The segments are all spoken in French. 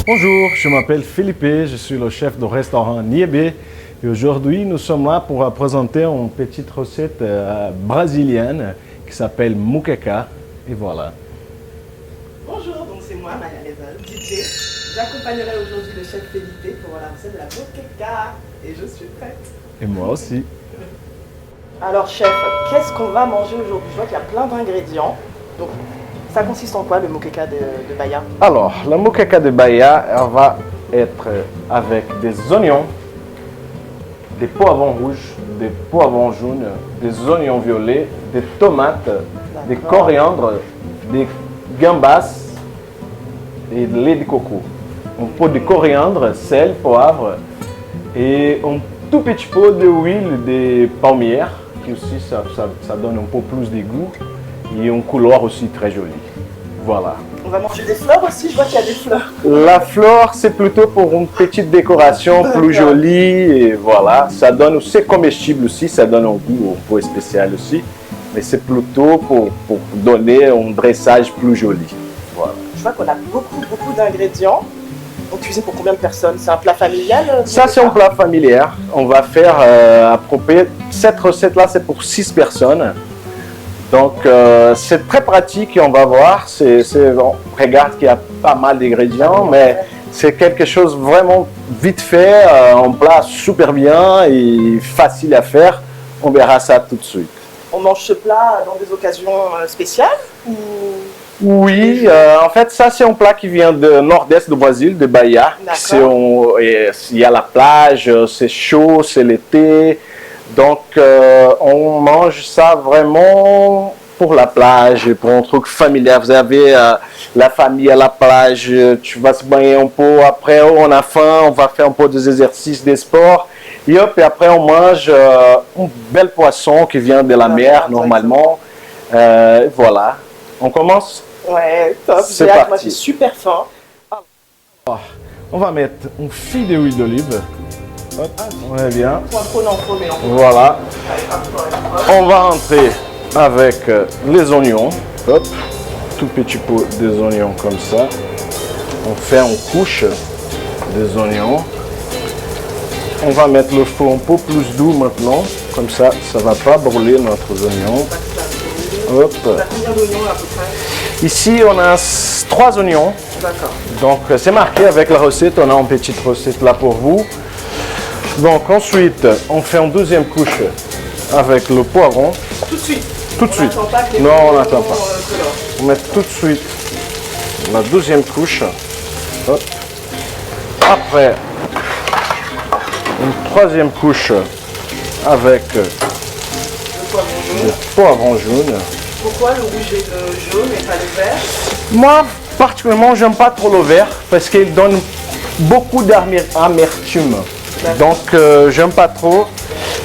Bonjour, je m'appelle Philippe, je suis le chef du restaurant Niébé et aujourd'hui nous sommes là pour présenter une petite recette brésilienne qui s'appelle moqueca et voilà. Bonjour, donc c'est moi, Maya Level, DJ. J'accompagnerai aujourd'hui le chef Philippe pour la recette de la moqueca et je suis prête. Et moi aussi. Alors chef, qu'est-ce qu'on va manger aujourd'hui? Je vois qu'il y a plein d'ingrédients. Donc ça consiste en quoi le moqueca de Bahia? Alors, la moqueca de Bahia, elle va être avec des oignons, des poivrons rouges, des poivrons jaunes, des oignons violets, des tomates, des coriandres, des gambas et de lait de coco. Un pot de coriandre, sel, poivre et un tout petit pot d'huile de palmière qui aussi ça donne un peu plus de goût et une couleur aussi très jolie. Voilà. On va manger des fleurs aussi, je vois qu'il y a des fleurs. La fleur, c'est plutôt pour une petite décoration plus jolie et voilà. Ça donne aussi comestible aussi, ça donne un goût un peu spécial aussi. Mais c'est plutôt pour donner un dressage plus joli. Voilà. Je vois qu'on a beaucoup d'ingrédients. On cuisine pour combien de personnes? C'est un plat familial? Ça, c'est un plat familial. On va faire à peu près, cette recette-là, c'est pour 6 personnes. Donc, c'est très pratique et on va voir. On regarde qu'il y a pas mal d'ingrédients, mais c'est quelque chose vraiment vite fait, un plat super bien et facile à faire. On verra ça tout de suite. On mange ce plat dans des occasions spéciales ou... Oui, en fait, ça c'est un plat qui vient du nord-est du Brésil, de Bahia. Il y a la plage, c'est chaud, c'est l'été. Donc, on mange ça vraiment pour la plage, pour un truc familial. Vous avez la famille à la plage, tu vas se baigner un peu. Après, on a faim, on va faire un peu des exercices, des sports. Et hop, et après, on mange un bel poisson qui vient de la mer, normalement. Voilà. On commence? Ouais, top. C'est parti. Moi, j'ai super faim. Alors, on va mettre un fil d'huile d'olive. Hop, on est bien. Voilà. On va rentrer avec les oignons. Hop, tout petit pot des oignons comme ça. On fait une couche des oignons. On va mettre le feu un peu plus doux maintenant. Comme ça, ça ne va pas brûler notre oignon. Hop. On a combien d'oignons à peu près? Ici, on a 3 oignons. D'accord. Donc, c'est marqué avec la recette. On a une petite recette là pour vous. Donc, ensuite, on fait une deuxième couche avec le poivron. Tout de suite? Tout de suite. Non, on n'attend pas. On met tout de suite la deuxième couche. Hop. Après, une troisième couche avec le poivron jaune. Pourquoi le rouge et le jaune et pas le vert? Moi, particulièrement, j'aime pas trop le vert parce qu'il donne beaucoup d'amertume. Donc, j'aime pas trop.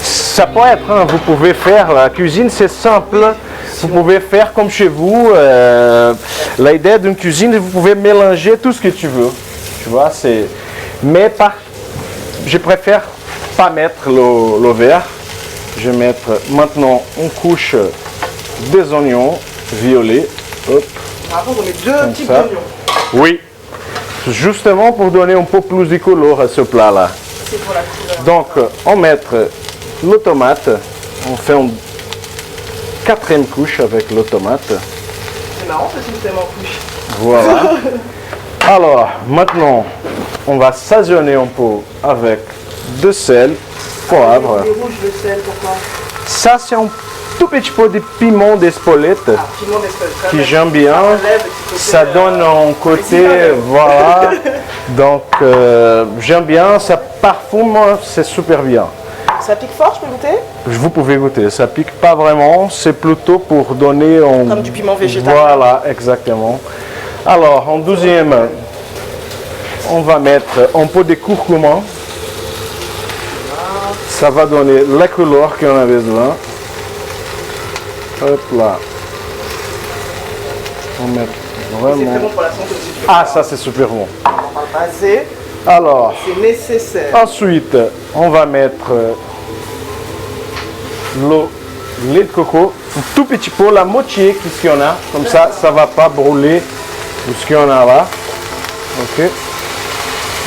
Ça peut être, hein, vous pouvez faire, la cuisine c'est simple. Vous pouvez faire comme chez vous. L'idée d'une cuisine, vous pouvez mélanger tout ce que tu veux. Tu vois, c'est. Mais je préfère pas mettre le vert. Je vais mettre maintenant une couche des oignons violets. Hop. Avant, on met deux types d'oignons. Oui. Justement pour donner un peu plus de couleur à ce plat-là. C'est pour la couleur. Donc, on met le tomate. On fait une 4e couche avec le tomate. C'est marrant ce système en couche. Voilà. Alors, maintenant, on va s'assaisonner un peu avec de sel, poivre. Le rouge, le sel, pourquoi? Ça, c'est un tout petit peu de piment d'Espelette Piment d'Espelette. que j'aime bien. Ça donne un côté, voilà. Donc, j'aime bien. Ça parfume, c'est super bien. Ça pique fort, je peux goûter? Vous pouvez goûter. Ça pique pas vraiment. C'est plutôt pour donner un... Comme du piment végétal. Voilà, exactement. Alors, en deuxième, on va mettre un peu de curcuma. Ça va donner la couleur qu'on a besoin. Hop là. On met vraiment... C'est très bon pour la santé aussi. Ah, ça c'est super bon. On va passer. Alors, c'est nécessaire. Ensuite, on va mettre le lait de coco, un tout petit peu, la moitié qu'il y en a. Comme ça, ça ne va pas brûler tout ce qu'il y en a là. Ok.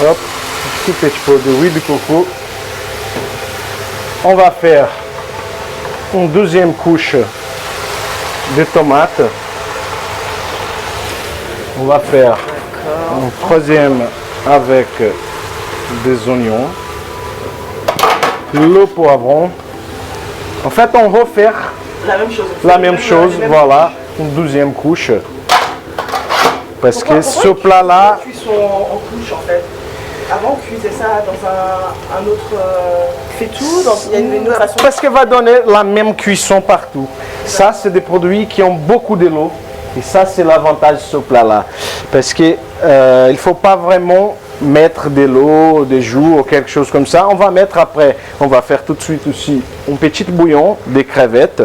Hop, un tout petit peu d'huile de coco. On va faire une deuxième couche de tomates. On va faire une troisième avec des oignons. Le poivron. En fait, on va faire la même chose. Voilà, une deuxième couche. Parce que ce plat-là... Cuisson en couche en fait. Avant, on cuisait ça dans un autre faitout, il y a une autre façon. Parce qu'elle va donner la même cuisson partout. Ça, c'est des produits qui ont beaucoup de l'eau. Et ça, c'est l'avantage de ce plat-là. Parce qu'il ne faut pas vraiment mettre de l'eau, des jus ou quelque chose comme ça. On va mettre après, on va faire tout de suite aussi un petit bouillon des crevettes,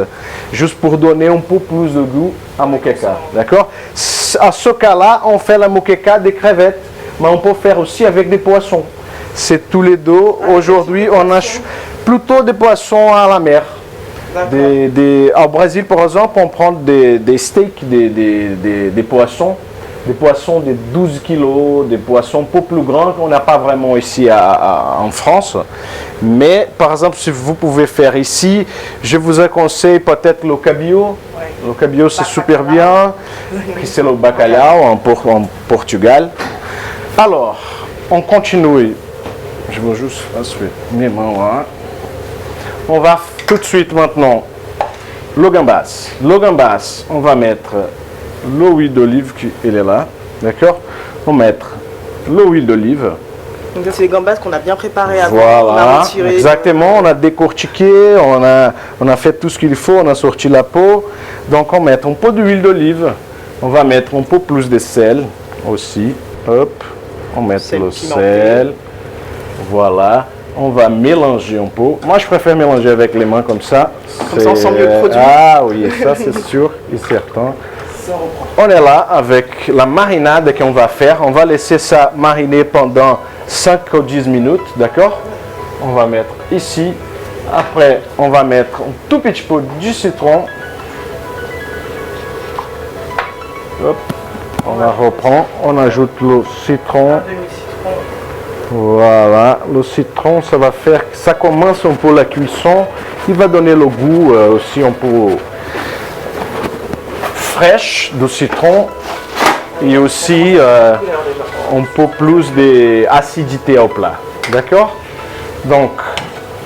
juste pour donner un peu plus de goût à moqueca. D'accord? À ce cas-là, on fait la moqueca des crevettes, mais on peut faire aussi avec des poissons. C'est tous les deux. Aujourd'hui, on a plutôt des poissons à la mer. Au Brésil, par exemple, on prend des steaks, des poissons de 12 kilos, des poissons un peu plus grands qu'on n'a pas vraiment ici en France. Mais, par exemple, si vous pouvez faire ici, je vous conseille peut-être le cabillaud. Ouais. Le cabillaud, c'est super bien. C'est le bacalhau en Portugal. Alors, on continue. Je vais juste ensuite mes mains là. On va tout de suite maintenant le gambas. Le gambas, on va mettre l'huile d'olive qui est là, d'accord? On va mettre l'huile d'olive. Donc c'est les gambas qu'on a bien préparés avant. Voilà, on a retiré, exactement. On a décortiqué, on a fait tout ce qu'il faut, on a sorti la peau. Donc on met un peu d'huile d'olive. On va mettre un peu plus de sel aussi. Hop, on met le sel. Voilà. On va mélanger un peu. Moi, je préfère mélanger avec les mains comme ça. Comme ça, on sent mieux le produit. Ah oui, ça c'est sûr et certain. On est là avec la marinade qu'on va faire. On va laisser ça mariner pendant 5 ou 10 minutes, d'accord? On va mettre ici. Après, on va mettre un tout petit peu du citron. Hop. On va reprendre. On ajoute le citron. Voilà, le citron, ça va faire que ça commence un peu la cuisson. Il va donner le goût aussi un peu fraîche du citron et aussi un peu plus d'acidité au plat. D'accord? Donc,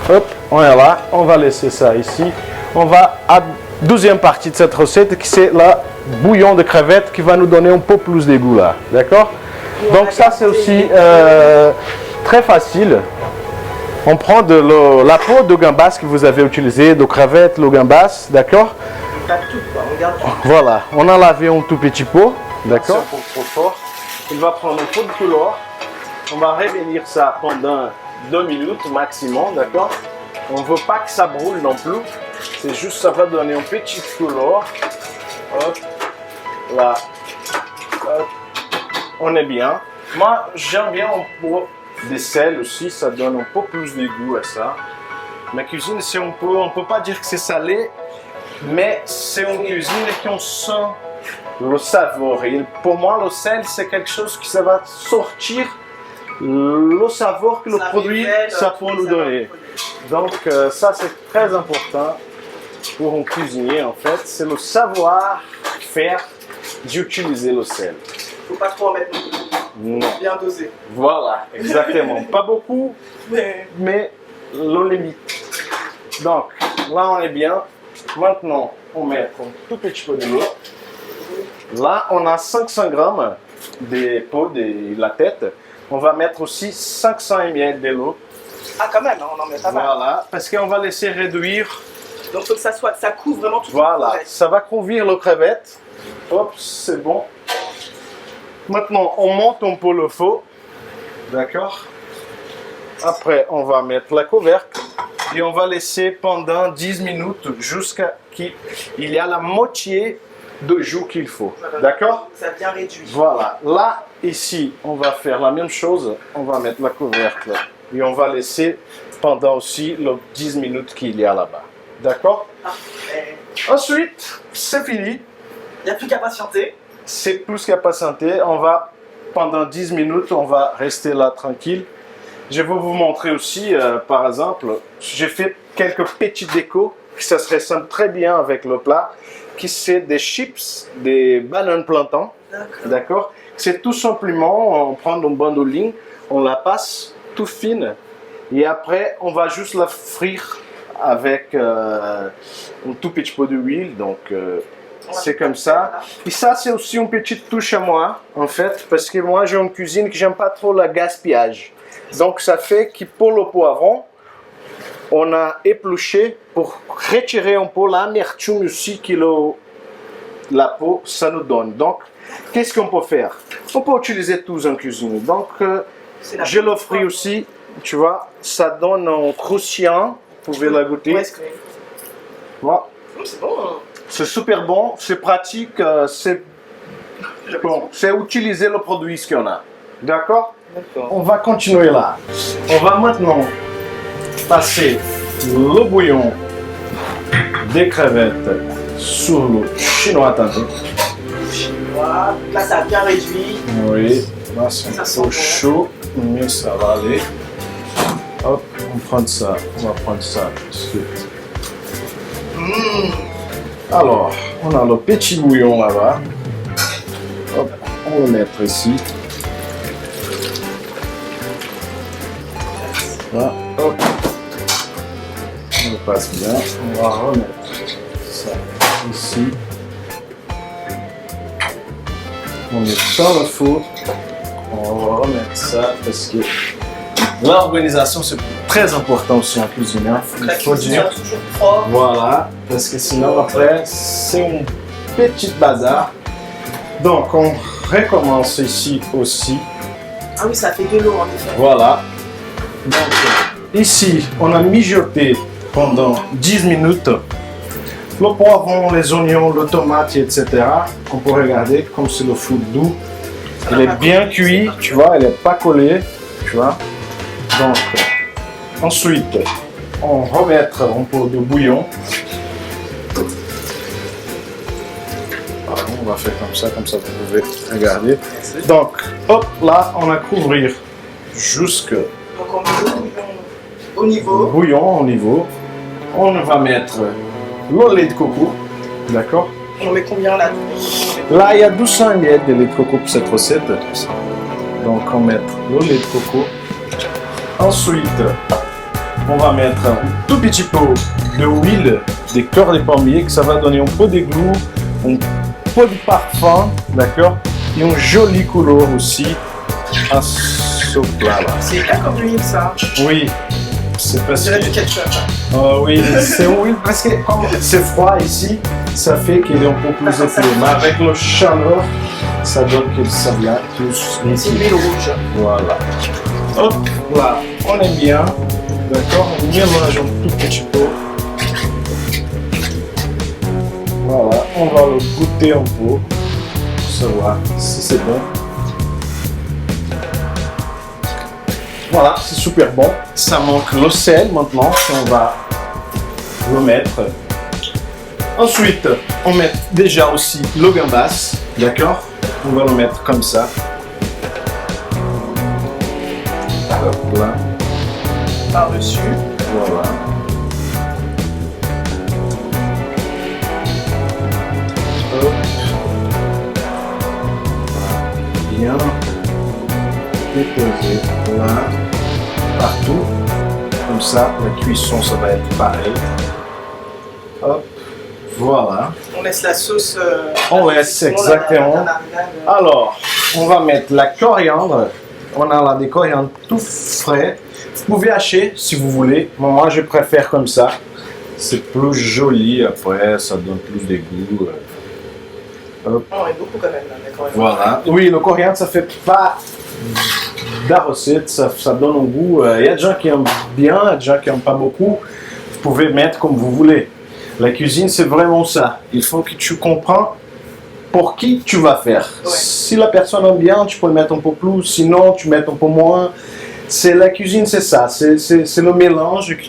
hop, on est là. On va laisser ça ici. On va à la deuxième partie de cette recette qui c'est le bouillon de crevettes qui va nous donner un peu plus de goût là. D'accord? Donc ça c'est aussi très facile. On prend la peau de gambas que vous avez utilisé, de crevettes, le gambas, d'accord? Voilà, on a lavé un tout petit pot, d'accord? Trop fort. Il va prendre un peu de couleur. On va revenir ça pendant 2 minutes maximum, d'accord? On ne veut pas que ça brûle non plus. C'est juste ça va donner une petite couleur. Hop, là. Hop. On est bien. Moi, j'aime bien un peu de sel aussi, ça donne un peu plus de goût à ça. Ma cuisine, c'est un peu, on ne peut pas dire que c'est salé, mais c'est une cuisine qui on sent le saveur. Et pour moi, le sel, c'est quelque chose qui ça va sortir le saveur que le produit, ça peut nous donner. Donc, ça, c'est très important pour un cuisinier, en fait. C'est le savoir-faire d'utiliser le sel. Faut pas trop en mettre. Non. Bien dosé. Voilà, exactement. Pas beaucoup, mais le limite. Donc, là, on est bien. Maintenant, on met un tout petit peu de l'eau. Là, on a 500 grammes de peau de la tête. On va mettre aussi 500 ml de l'eau. Ah, quand même, on en met pas mal. Voilà, parce qu'on va laisser réduire. Donc, il faut que ça couvre vraiment tout. Voilà, ça va couvrir le crevette. Hop, c'est bon. Maintenant, on monte un peu le feu. D'accord? Après, on va mettre la couvercle et on va laisser pendant 10 minutes jusqu'à qu'il y a la moitié de jus qu'il faut. D'accord? Ça bien réduit. Voilà. Là, ici, on va faire la même chose. On va mettre la couvercle et on va laisser pendant aussi les 10 minutes qu'il y a là-bas. D'accord? Ensuite, c'est fini. Il n'y a plus qu'à patienter. C'est plus qu'à patienter. On va pendant 10 minutes, on va rester là tranquille. Je vais vous montrer aussi, par exemple, j'ai fait quelques petits décos qui ça se ressemble très bien avec le plat, qui c'est des chips, des bananes plantains. D'accord. C'est tout simplement, on prend une bandoline, on la passe tout fine et après on va juste la frire avec un tout petit peu d'huile. Donc c'est comme ça. Et ça c'est aussi une petite touche à moi en fait, parce que moi j'ai une cuisine que j'aime pas trop le gaspillage. Donc ça fait que pour le poivron, on a épluché pour retirer un peu l'amertume aussi que la peau ça nous donne. Donc qu'est-ce qu'on peut faire? On peut utiliser tout en cuisine. Donc je l'offre aussi, tu vois, ça donne un croustillant. Vous pouvez la goûter. Voilà. C'est bon. C'est super bon, c'est pratique, c'est bon, c'est utiliser le produit qu'on a. D'accord? On va continuer là. On va maintenant passer le bouillon des crevettes sur le chinois tantôt. Chinois, là ça a bien réduit. Oui, là c'est un peu chaud, mais ça va aller. Hop, on va prendre ça tout de suite. Alors, on a le petit bouillon là-bas. Hop, on va le mettre ici. Là, hop. On le passe bien. On va remettre ça ici. On met dans le four. On va remettre ça parce que l'organisation c'est très important aussi en cuisine. Hein. Il faut dire toujours propre. Voilà, parce que sinon après c'est un petit bazar. Donc on recommence ici aussi. Ah oui, ça fait de l'eau en effet. Voilà. Donc ici on a mijoté pendant 10 minutes. Le poivron, les oignons, le tomate, etc. On peut regarder comme c'est le food doux. Il est bien cuit, tu vois, il n'est pas collé, tu vois. Donc, ensuite, on va remettre un peu de bouillon. On va faire comme ça vous pouvez regarder. Donc, hop, là, on a couvrir jusque Donc on met le bouillon au niveau. Bouillon au niveau. On va mettre le lait de coco, d'accord? On met combien là? Là, il y a 200 ml de lait de coco pour cette recette. Donc, on va mettre le lait de coco. Ensuite, on va mettre un tout petit peu d'huile des cœurs de pommier, que ça va donner un peu de goût, un peu de parfum, d'accord? Et une jolie couleur aussi à ce plat-là. C'est bien comme huile ça. Oui, c'est On parce dirait du que... ketchup. oui, c'est oui, parce que comme c'est froid ici, ça fait qu'il est un peu plus épais. Mais avec le chaleur, ça donne que ça vient plus C'est liquide. l'huile rouge. Voilà. Hop, là, on est bien. D'accord, on mélange un tout petit peu. Voilà, on va le goûter un peu pour savoir si c'est bon. Voilà, c'est super bon. Ça manque le sel maintenant, on va le mettre. Ensuite, on met déjà aussi le gambas, d'accord? On va le mettre comme ça. Hop là. Par-dessus. Voilà. Hop. Bien déposé là, partout. Comme ça, la cuisson, ça va être pareil. Hop. Voilà. On laisse la sauce. On laisse exactement. Alors, on va mettre la coriandre. On a là des coriandres tout frais. Vous pouvez hacher si vous voulez. Moi, je préfère comme ça. C'est plus joli après, ça donne plus de goût. Hop. On met beaucoup quand même là, d'accord. Voilà. Oui, le coriandre, ça fait pas de la recette, ça donne un goût. Il y a des gens qui aiment bien, il y a des gens qui n'aiment pas beaucoup. Vous pouvez mettre comme vous voulez. La cuisine, c'est vraiment ça. Il faut que tu comprends pour qui tu vas faire. Ouais. Si la personne aime bien, tu peux le mettre un peu plus. Sinon, tu mets un peu moins. C'est la cuisine, c'est ça. C'est le mélange que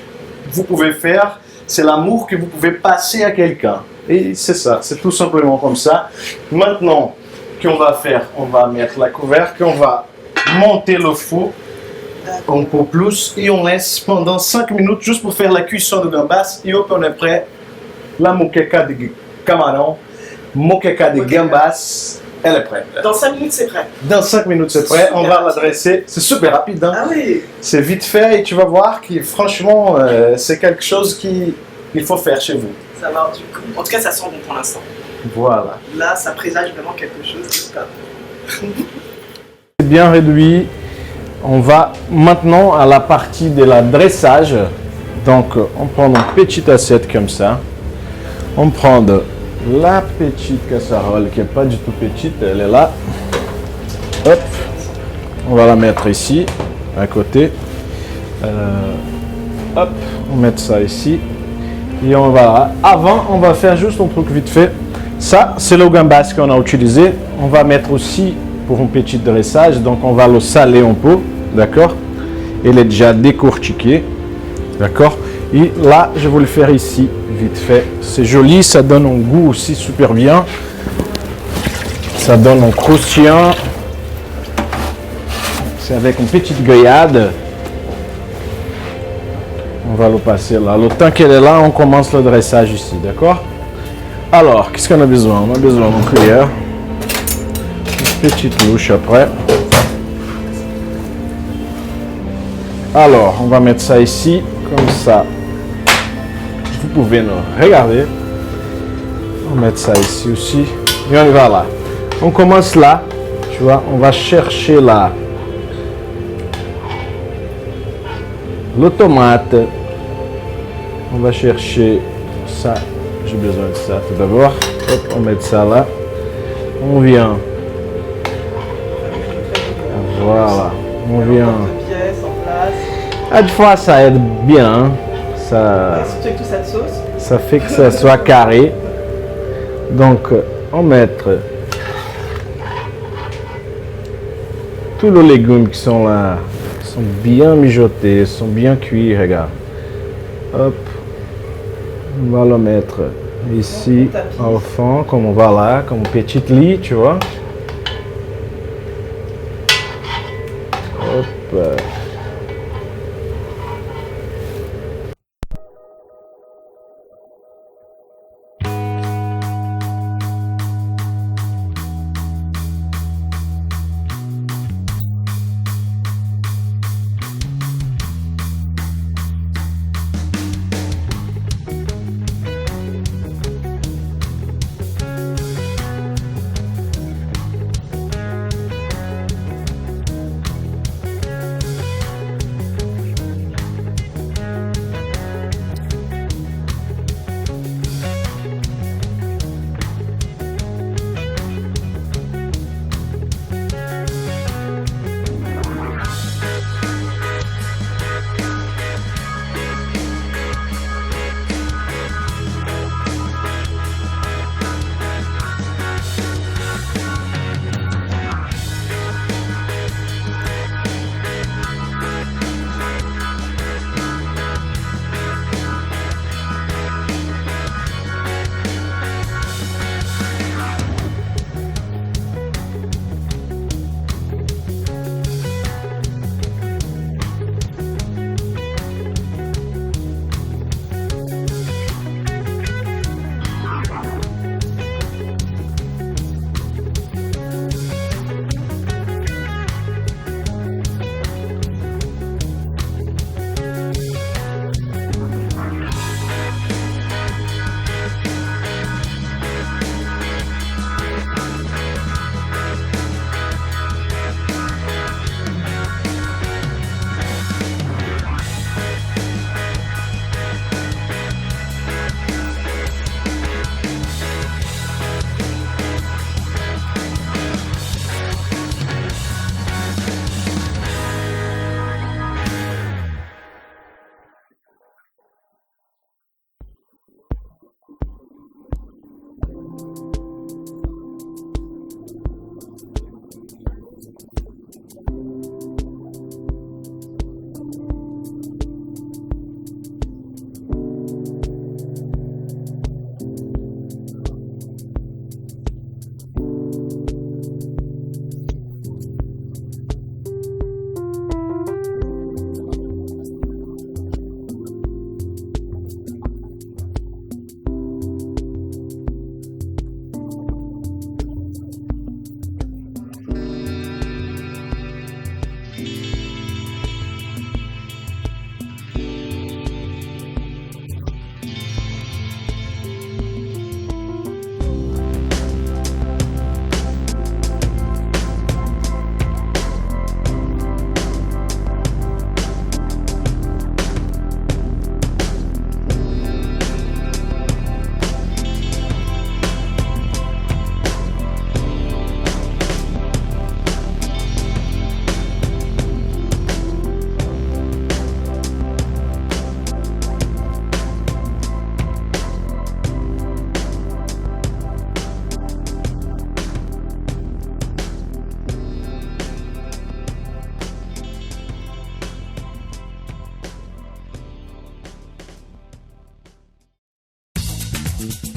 vous pouvez faire. C'est l'amour que vous pouvez passer à quelqu'un. Et c'est ça. C'est tout simplement comme ça. Maintenant qu'on va faire, on va mettre la couvercle, on va monter le four un peu plus et on laisse pendant 5 minutes juste pour faire la cuisson de gambas. Et hop, on est prêt. La moqueca de camarón, moqueca de gambas, elle est prête. Dans 5 minutes, c'est prêt. Dans 5 minutes, c'est prêt. On va l'adresser. C'est super rapide. Hein? Ah oui. C'est vite fait et tu vas voir que franchement, c'est quelque chose qu'il faut faire chez vous. Ça va du coup. En tout cas, ça sent bon pour l'instant. Voilà. Là, ça présage vraiment quelque chose de top. C'est bien réduit. On va maintenant à la partie de la dressage. Donc, on prend une petite assiette comme ça. On prend la petite casserole qui n'est pas du tout petite, elle est là. Hop, on va la mettre ici, à côté. Hop, on met ça ici. Et on va là. Avant, on va faire juste un truc vite fait. Ça, c'est le gambas qu'on a utilisé. On va mettre aussi pour un petit dressage. Donc, on va le saler un peu. D'accord? Il est déjà décortiqué. D'accord? Et là, je vais le faire ici, vite fait. C'est joli, ça donne un goût aussi super bien. Ça donne un croustillant. C'est avec une petite grillade. On va le passer là. Le temps qu'elle est là, on commence le dressage ici, d'accord? Alors, qu'est-ce qu'on a besoin? On a besoin d'une cuillère. Une petite louche après. Alors, on va mettre ça ici, comme ça. Vous pouvez nous regarder. On va mettre ça ici aussi. Et on y va là. On commence là. Tu vois, on va chercher là le tomate. On va chercher ça. J'ai besoin de ça tout d'abord. Hop, on met ça là. On vient. Voilà. On vient. Des fois, ça aide bien. Surtout avec toute cette sauce. Ça fait que ça soit carré. Donc, on met tous les légumes qui sont là, sont bien mijotés, sont bien cuits. Regarde. Hop. On va le mettre ici au fond, comme on va là, comme un petit lit, tu vois. Hop. Merci.